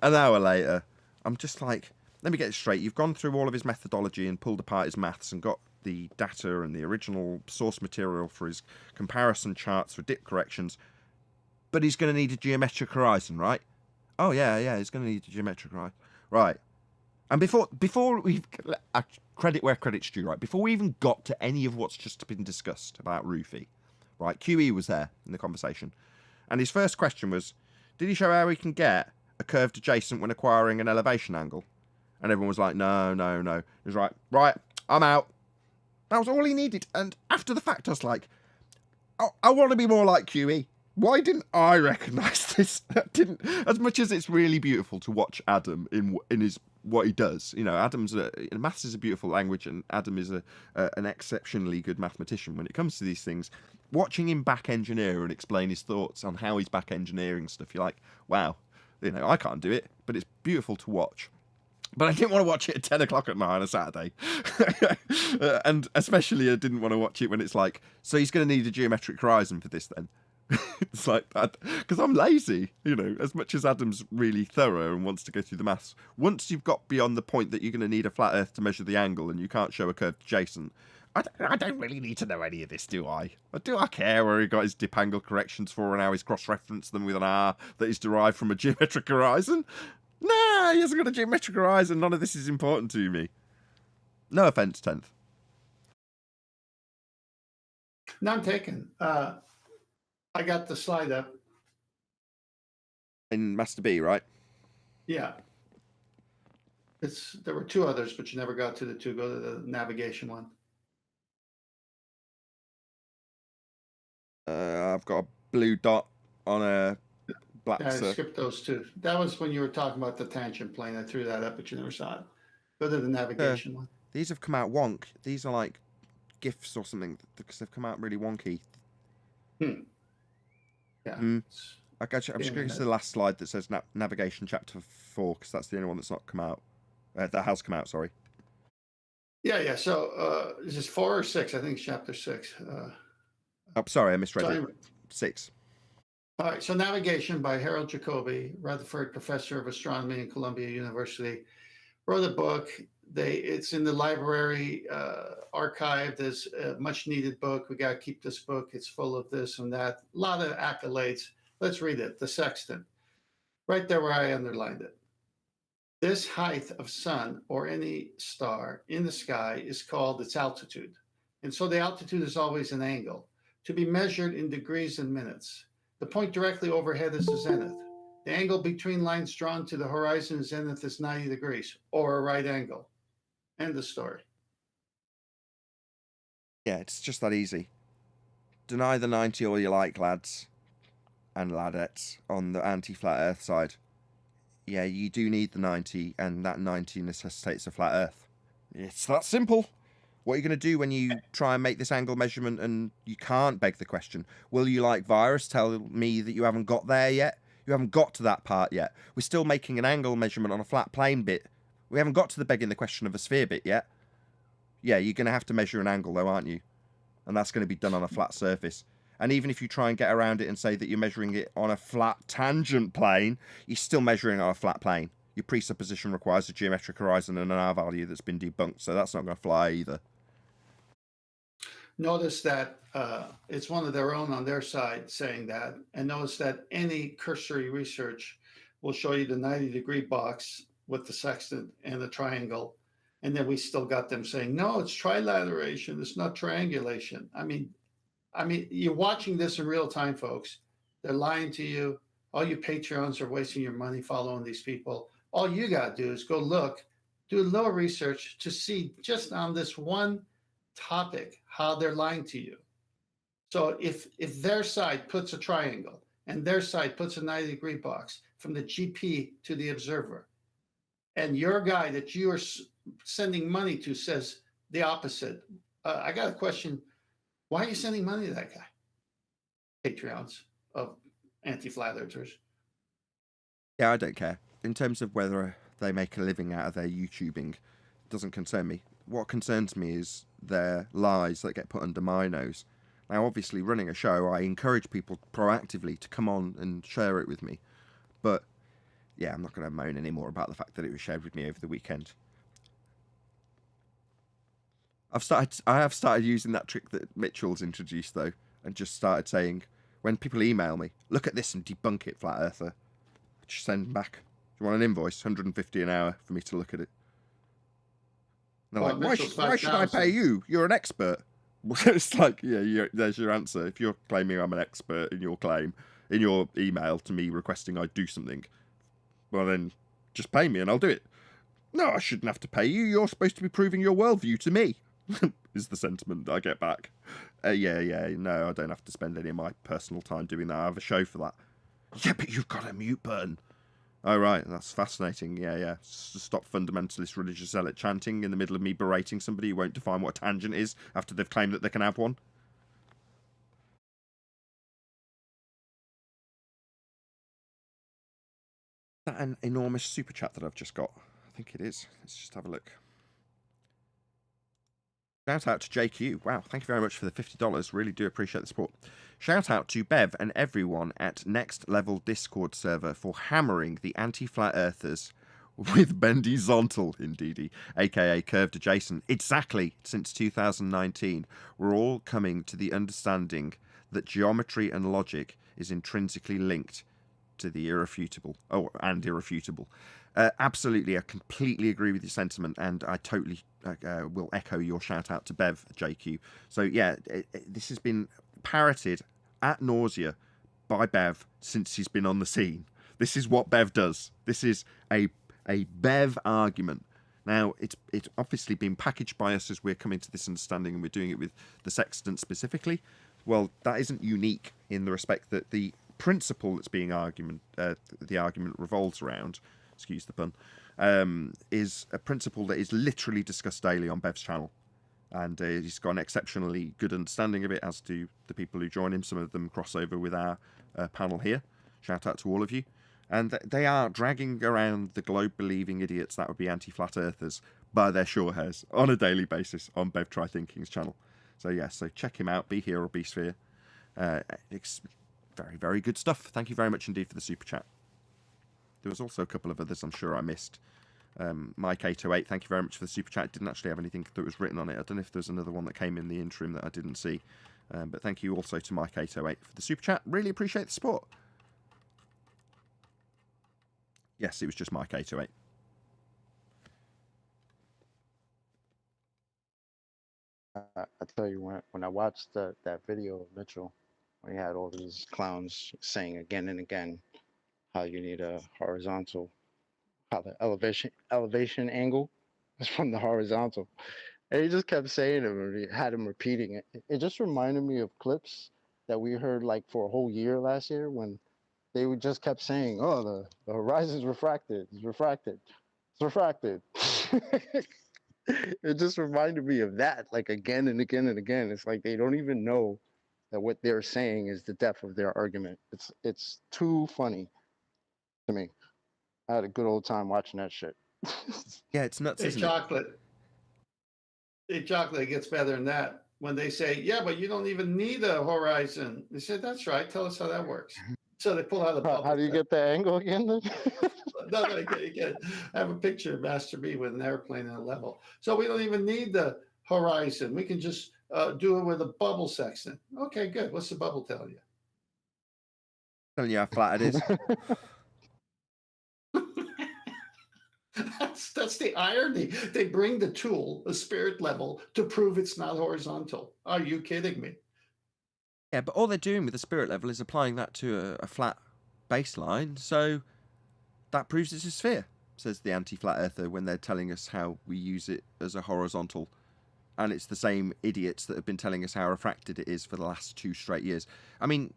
an hour later, I'm just like, let me get it straight. You've gone through all of his methodology and pulled apart his maths and got the data and the original source material for his comparison charts for dip corrections. But he's going to need a geometric horizon, right? Oh, yeah, he's going to need a geometric horizon. Right. And before we credit where credit's due, right? Before we even got to any of what's just been discussed about Roofy, right? QE was there in the conversation. And his first question was, did he show how we can get a curved adjacent when acquiring an elevation angle? And everyone was like, no. He was like, right, I'm out. That was all he needed. And after the fact, I was like, I want to be more like QE. Why didn't I recognise this? As much as it's really beautiful to watch Adam in his what he does. You know, maths is a beautiful language, and Adam is an exceptionally good mathematician. When it comes to these things, watching him back engineer and explain his thoughts on how he's back engineering stuff, you're like, wow, you know, I can't do it, but it's beautiful to watch. But I didn't want to watch it at 10 o'clock at night on a Saturday. And especially I didn't want to watch it when it's like, so he's going to need a geometric horizon for this then. It's like that. Because I'm lazy, you know, as much as Adam's really thorough and wants to go through the maths. Once you've got beyond the point that you're going to need a flat earth to measure the angle and you can't show a curved adjacent, I don't really need to know any of this, do I? Or do I care where he got his dip angle corrections for and how he's cross-referenced them with an R that is derived from a geometric horizon? Nah, he hasn't got a geometric horizon. None of this is important to me. No offense, 10th. None taken. I got the slide up. In Master B, right? Yeah. There were two others, but you never got to the two. Go to the navigation one. I've got a blue dot on a black Yeah, I circle. skipped those two. That was when you were talking about the tangent plane. I threw that up, but you never saw it. Go to the navigation one. These have come out wonk. These are like GIFs or something because they've come out really wonky. Yeah. I'm just going to the last slide that says navigation chapter 4 because that's the only one that's not come out. That has come out, sorry. Yeah. So is this 4 or 6? I think it's chapter 6. Oh, sorry, I misread it. 6. All right. So navigation by Harold Jacobi, Rutherford Professor of Astronomy in Columbia University, wrote a book. It's in the library archive. There's a much needed book. We got to keep this book. It's full of this and that. A lot of accolades. Let's read it. The sextant. Right there where I underlined it. This height of sun or any star in the sky is called its altitude. And so the altitude is always an angle to be measured in degrees and minutes. The point directly overhead is the zenith. The angle between lines drawn to the horizon and zenith is 90 degrees or a right angle. End of story. Yeah, it's just that easy. Deny the 90 all you like, lads and ladettes on the anti-flat earth side. Yeah, you do need the 90, and that 90 necessitates a flat earth. It's that simple. What are you going to do when you try and make this angle measurement and you can't beg the question? Will you, like Virus, tell me that you haven't got there yet? You haven't got to that part yet. We're still making an angle measurement on a flat plane bit. We haven't got to the begging the question of a sphere bit yet. Yeah, you're going to have to measure an angle though, aren't you? And that's going to be done on a flat surface. And even if you try and get around it and say that you're measuring it on a flat tangent plane, you're still measuring it on a flat plane. Your presupposition requires a geometric horizon and an R value that's been debunked, so that's not going to fly either. Notice that it's one of their own on their side saying that, and notice that any cursory research will show you the 90-degree box with the sextant and the triangle, and then we still got them saying, no, it's trilateration, it's not triangulation. I mean, you're watching this in real time, folks. They're lying to you. All you Patreons are wasting your money following these people. All you got to do is go look, do a little research to see just on this one topic how they're lying to you. So if their side puts a triangle and their side puts a 90-degree box from the GP to the observer, and your guy that you are sending money to says the opposite, I got a question. Why are you sending money to that guy? Patreons of anti-flat earthers. Yeah, I don't care. In terms of whether they make a living out of their YouTubing, it doesn't concern me. What concerns me is their lies that get put under my nose. Now, obviously, running a show, I encourage people proactively to come on and share it with me. But, yeah, I'm not going to moan anymore about the fact that it was shared with me over the weekend. I have started using that trick that Mitchell's introduced, though, and just started saying, when people email me, look at this and debunk it, Flat Earther. Just send back. Do you want an invoice? $150 an hour for me to look at it. And they're like, why should I pay you? You're an expert. It's like, yeah, there's your answer. If you're claiming I'm an expert in your claim, in your email to me requesting I do something, well then, just pay me and I'll do it. No, I shouldn't have to pay you. You're supposed to be proving your worldview to me. Is the sentiment I get back. No, I don't have to spend any of my personal time doing that. I have a show for that. Yeah, but you've got a mute button. Oh, right, that's fascinating. Yeah. Stop fundamentalist religious zealot chanting in the middle of me berating somebody who won't define what a tangent is after they've claimed that they can have one. Is that an enormous super chat that I've just got? I think it is. Let's just have a look. Shout out to JQ. Wow, thank you very much for the $50. Really do appreciate the support. Shout out to Bev and everyone at Next Level Discord server for hammering the anti-flat earthers with bendizontal, indeedy, aka curved adjacent. Exactly. Since 2019, we're all coming to the understanding that geometry and logic is intrinsically linked to the irrefutable. Oh, and irrefutable. Absolutely, I completely agree with your sentiment, and I totally will echo your shout out to Bev, JQ. So yeah, this has been parroted ad nausea by Bev since he's been on the scene. This is what Bev does. This is a Bev argument. Now, it's obviously been packaged by us as we're coming to this understanding, and we're doing it with the sextant specifically. Well, that isn't unique in the respect that the principle that's being the argument revolves around, excuse the pun, is a principle that is literally discussed daily on Bev's channel. And he's got an exceptionally good understanding of it, as do the people who join him. Some of them cross over with our panel here. Shout out to all of you. And they are dragging around the globe-believing idiots, that would be anti-flat earthers, by their short hairs on a daily basis on Bev Try Thinking's channel. So yeah, so check him out, Be Here or Be Sphere. It's very, very good stuff. Thank you very much indeed for the super chat. There was also a couple of others I'm sure I missed. Mike808, thank you very much for the super chat. Didn't actually have anything that was written on it. I don't know if there's another one that came in the interim that I didn't see. But thank you also to Mike808 for the super chat. Really appreciate the support. Yes, it was just Mike808. I tell you, when I watched that video of Mitchell, when he had all these clowns saying again and again how you need a horizontal, how the elevation angle is from the horizontal, and he just kept saying it, and he had him repeating it. It just reminded me of clips that we heard like for a whole year last year when they would just kept saying, "Oh, the horizon's refracted. It's refracted. It's refracted." It just reminded me of that, like again and again and again. It's like they don't even know that what they're saying is the depth of their argument. It's too funny to me. I had a good old time watching that shit. Yeah, it's nuts, Hey, isn't chocolate. Hey, chocolate, it gets better than that. When they say, yeah, but you don't even need a horizon. They said, that's right. Tell us how that works. So they pull out a bubble. How do you get the angle again? Then? No, again, I have a picture of Master B with an airplane in a level. So we don't even need the horizon. We can just do it with a bubble sextant. Okay, good. What's the bubble tell you? Telling you how flat it is. That's the irony. They bring the tool, a spirit level, to prove it's not horizontal. Are you kidding me? Yeah, but all they're doing with the spirit level is applying that to a flat baseline, so that proves it's a sphere, says the anti-flat earther when they're telling us how we use it as a horizontal. And it's the same idiots that have been telling us how refracted it is for the last 2 straight years. I mean,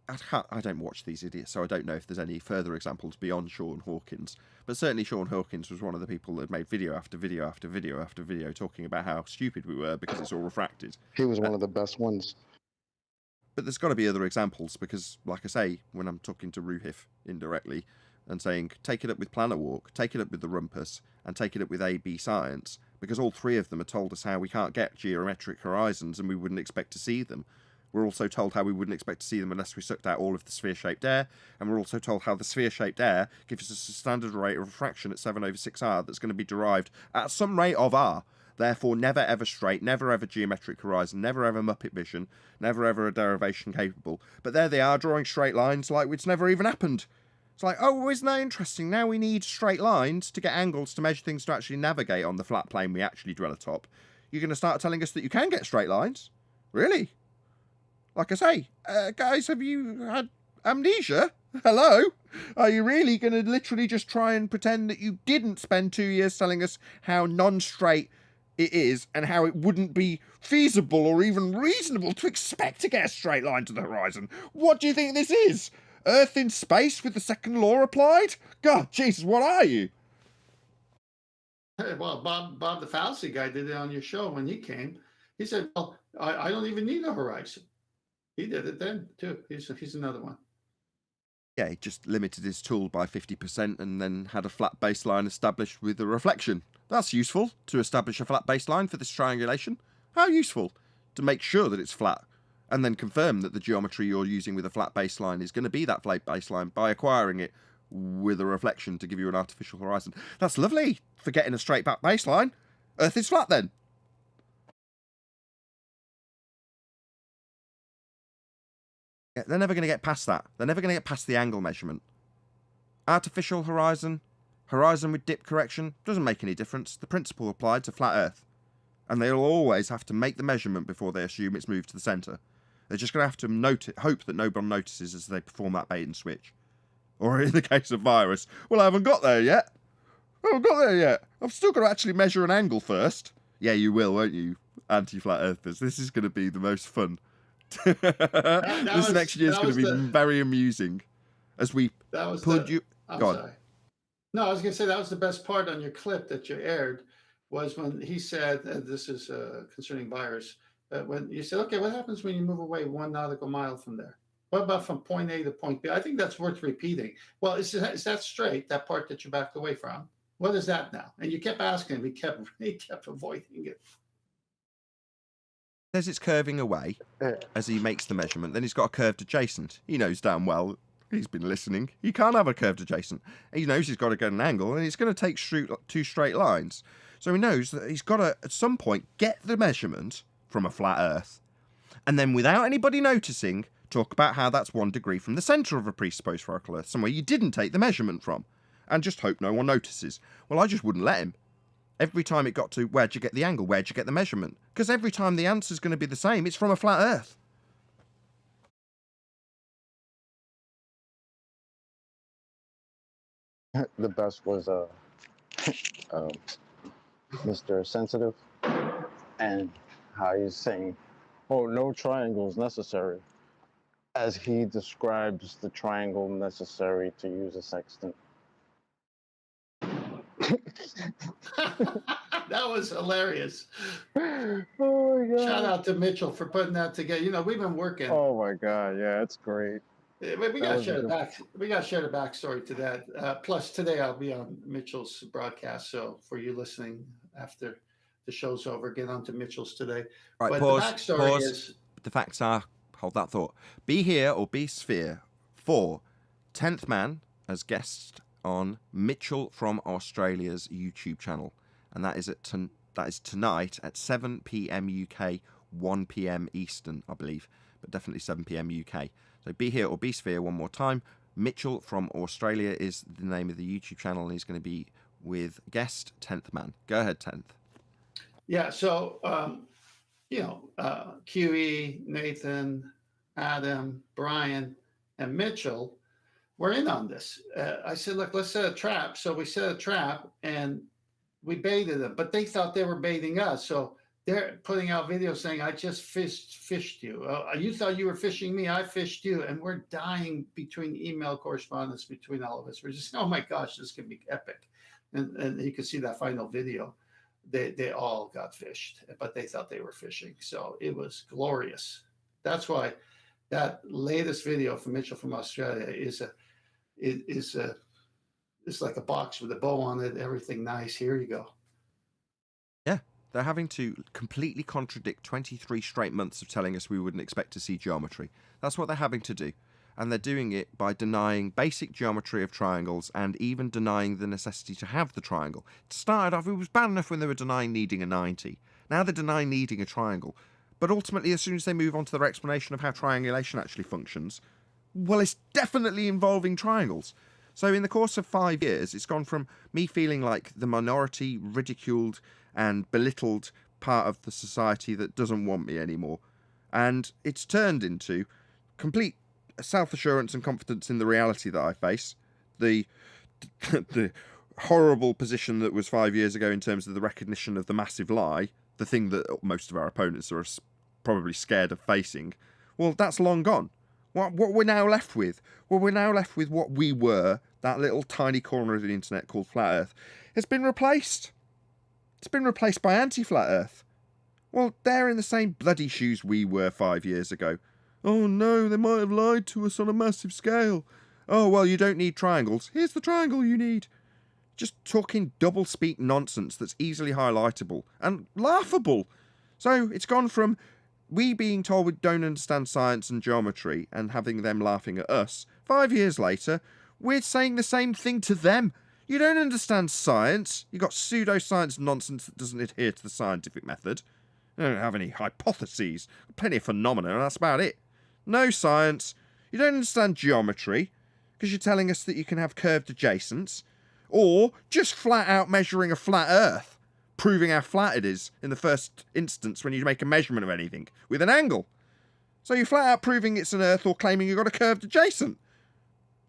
I don't watch these idiots, so I don't know if there's any further examples beyond Sean Hawkins. But certainly Sean Hawkins was one of the people that made video after video after video after video talking about how stupid we were because it's all refracted. He was one of the best ones. But there's got to be other examples because, like I say, when I'm talking to Ruhif indirectly and saying, take it up with Planet Walk, take it up with the Rumpus, and take it up with AB Science, because all 3 of them have told us how we can't get geometric horizons and we wouldn't expect to see them. We're also told how we wouldn't expect to see them unless we sucked out all of the sphere-shaped air, and we're also told how the sphere-shaped air gives us a standard rate of refraction at 7/6r that's going to be derived at some rate of r. Therefore, never ever straight, never ever geometric horizon, never ever Muppet vision, never ever a derivation capable. But there they are, drawing straight lines like it's never even happened. It's like, oh, well, isn't that interesting? Now we need straight lines to get angles to measure things to actually navigate on the flat plane we actually dwell atop. You're going to start telling us that you can get straight lines? Really? Like I say, guys, have you had amnesia? Hello? Are you really going to literally just try and pretend that you didn't spend 2 years telling us how non-straight it is and how it wouldn't be feasible or even reasonable to expect to get a straight line to the horizon? What do you think this is? Earth in space with the second law applied? God, Jesus, what are you? Hey, well, Bob the Fallacy guy did it on your show when he came. He said, well, I don't even need a horizon. He did it then, too. He's another one. Yeah, he just limited his tool by 50% and then had a flat baseline established with a reflection. That's useful, to establish a flat baseline for this triangulation. How useful? To make sure that it's flat, and then confirm that the geometry you're using with a flat baseline is going to be that flat baseline by acquiring it with a reflection to give you an artificial horizon. That's lovely for getting a straight back baseline. Earth is flat then. Yeah, they're never going to get past that. They're never going to get past the angle measurement. Artificial horizon, horizon with dip correction, doesn't make any difference. The principle applied to flat Earth. And they'll always have to make the measurement before they assume it's moved to the centre. They're just going to have to hope that no one notices as they perform that bait and switch. Or in the case of virus, well, I haven't got there yet. I've still got to actually measure an angle first. Yeah, you will, won't you, anti-flat earthers? This is going to be the most fun. This next year is going to be very amusing. As we put you... I'm sorry. No, I was going to say that was the best part on your clip that you aired, was when he said, this is concerning virus, when you said, okay, what happens when you move away 1 nautical mile from there? What about from point A to point B? I think that's worth repeating. Well, is that straight, that part that you backed away from? What is that now? And you kept asking him. He kept avoiding it. Says it's curving away as he makes the measurement. Then he's got a curved adjacent. He knows damn well, he's been listening, he can't have a curved adjacent. He knows he's got to get an angle, and he's going to take 2 straight lines. So he knows that he's got to, at some point, get the measurement from a flat Earth, and then without anybody noticing, talk about how that's 1 degree from the centre of a presupposed spherical Earth, somewhere you didn't take the measurement from, and just hope no one notices. Well, I just wouldn't let him. Every time it got to, where'd you get the angle? Where'd you get the measurement? Because every time the answer's going to be the same. It's from a flat Earth. The best was Mr. Sensitive, and how he's saying, oh, no triangles necessary, as he describes the triangle necessary to use a sextant. That was hilarious. Oh my God. Shout out to Mitchell for putting that together. You know, we've been working. Oh my God, yeah, it's great. We got to share the back. We got to share the backstory to that. Plus, today I'll be on Mitchell's broadcast. So for you listening after the show's over, get on to Mitchell's today. Right, but pause. The backstory is the facts are. Hold that thought. Be here or be sphere for 10th man as guest on Mitchell from Australia's YouTube channel, and that is tonight at 7 p.m. UK, 1 p.m. Eastern, I believe, but definitely 7 p.m. UK. So be here or be sphere one more time. Mitchell from Australia is the name of the YouTube channel, and he's going to be with guest 10th man. Go ahead, 10th. Yeah. So QE, Nathan, Adam, Brian, and Mitchell were in on this. I said, look, let's set a trap. So we set a trap and we baited them, but they thought they were baiting us. So they're putting out videos saying, I just fished you. You thought you were fishing me. I fished you. And we're dying between email correspondence between all of us. We're just, oh my gosh, this can be epic. And you can see that final video. They all got fished, but they thought they were fishing. So it was glorious. That's why that latest video from Mitchell from Australia is like a box with a bow on it, everything nice. Here you go. Yeah, they're having to completely contradict 23 straight months of telling us we wouldn't expect to see geometry. That's what they're having to do. And they're doing it by denying basic geometry of triangles and even denying the necessity to have the triangle. It started off, it was bad enough when they were denying needing a 90. Now they're denying needing a triangle. But ultimately, as soon as they move on to their explanation of how triangulation actually functions, well, it's definitely involving triangles. So in the course of 5 years, it's gone from me feeling like the minority, ridiculed and belittled part of the society that doesn't want me anymore. And it's turned into complete self-assurance and confidence in the reality that I face. The horrible position that was 5 years ago in terms of the recognition of the massive lie, the thing that most of our opponents are probably scared of facing, well, that's long gone. What we're now left with? Well, we're now left with what we were, that little tiny corner of the internet called Flat Earth. It's been replaced. It's been replaced by anti-Flat Earth. Well, they're in the same bloody shoes we were 5 years ago. Oh no, they might have lied to us on a massive scale. Oh, well, you don't need triangles. Here's the triangle you need. Just talking double-speak nonsense that's easily highlightable and laughable. So it's gone from we being told we don't understand science and geometry and having them laughing at us. 5 years later, we're saying the same thing to them. You don't understand science. You've got pseudoscience nonsense that doesn't adhere to the scientific method. You don't have any hypotheses. Plenty of phenomena, and that's about it. No science. You don't understand geometry, because you're telling us that you can have curved adjacents. Or just flat out measuring a flat Earth, proving how flat it is in the first instance when you make a measurement of anything, with an angle. So you're flat out proving it's an Earth or claiming you've got a curved adjacent.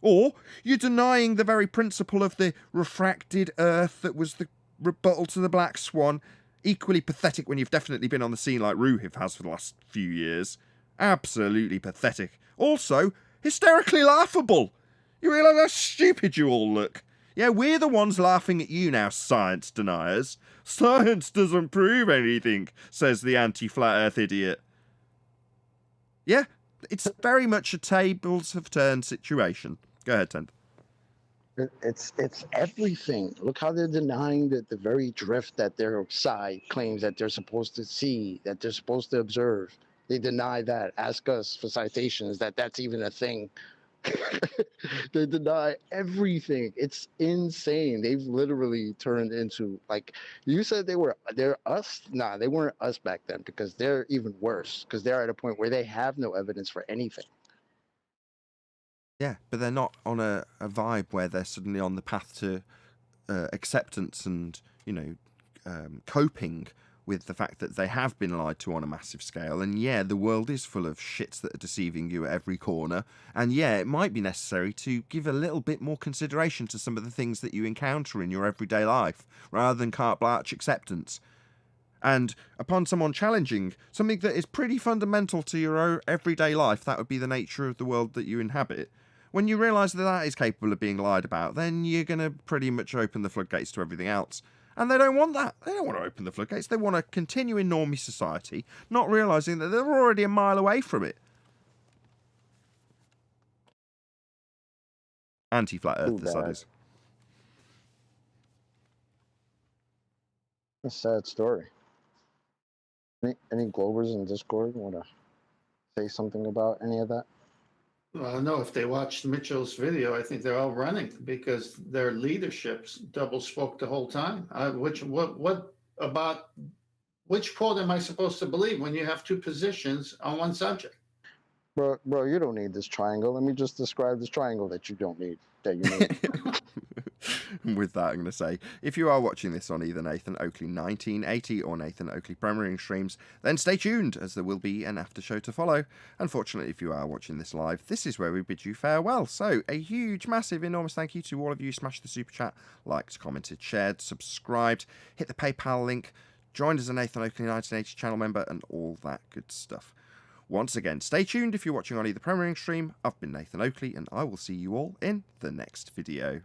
Or you're denying the very principle of the refracted Earth that was the rebuttal to the Black Swan. Equally pathetic when you've definitely been on the scene like Ruhiv has for the last few years. Absolutely pathetic. Also, hysterically laughable. You realise how stupid you all look? Yeah, we're the ones laughing at you now, science deniers. Science doesn't prove anything, says the anti-flat Earth idiot. Yeah, it's very much a tables have turned situation. Go ahead, Tent. It's everything. Look how they're denying the very drift that their side claims that they're supposed to see, that they're supposed to observe. They deny that. Ask us for citations that that's even a thing. They deny everything. It's insane. They've literally turned into, like you said, they're us. Nah, they weren't us back then, because they're even worse, because they're at a point where they have no evidence for anything. Yeah, but they're not on a vibe where they're suddenly on the path to acceptance and, coping with the fact that they have been lied to on a massive scale. And yeah, the world is full of shits that are deceiving you at every corner. And yeah, it might be necessary to give a little bit more consideration to some of the things that you encounter in your everyday life, rather than carte blanche acceptance. And upon someone challenging something that is pretty fundamental to your everyday life, that would be the nature of the world that you inhabit. When you realise that that is capable of being lied about, then you're going to pretty much open the floodgates to everything else. And they don't want that. They don't want to open the floodgates. They want to continue in normie society, not realising that they're already a mile away from it. Anti-flat earthers, that is. A sad story. Any Globers in Discord want to say something about any of that? Well, no, if they watched Mitchell's video, I think they're all running because their leadership's double spoke the whole time. Which quote am I supposed to believe when you have two positions on one subject? Bro, you don't need this triangle. Let me just describe this triangle that you don't need, that you need. With that, I'm going to say, if you are watching this on either Nathan Oakley 1980 or Nathan Oakley Premiering streams, then stay tuned, as there will be an after show to follow. Unfortunately, if you are watching this live, this is where we bid you farewell. So, a huge, massive, enormous thank you to all of you. Smash the super chat, liked, commented, shared, subscribed, hit the PayPal link, joined as a Nathan Oakley 1980 channel member, and all that good stuff. Once again, stay tuned if you're watching on either Premiering stream. I've been Nathan Oakley, and I will see you all in the next video.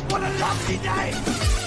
What a lovely day!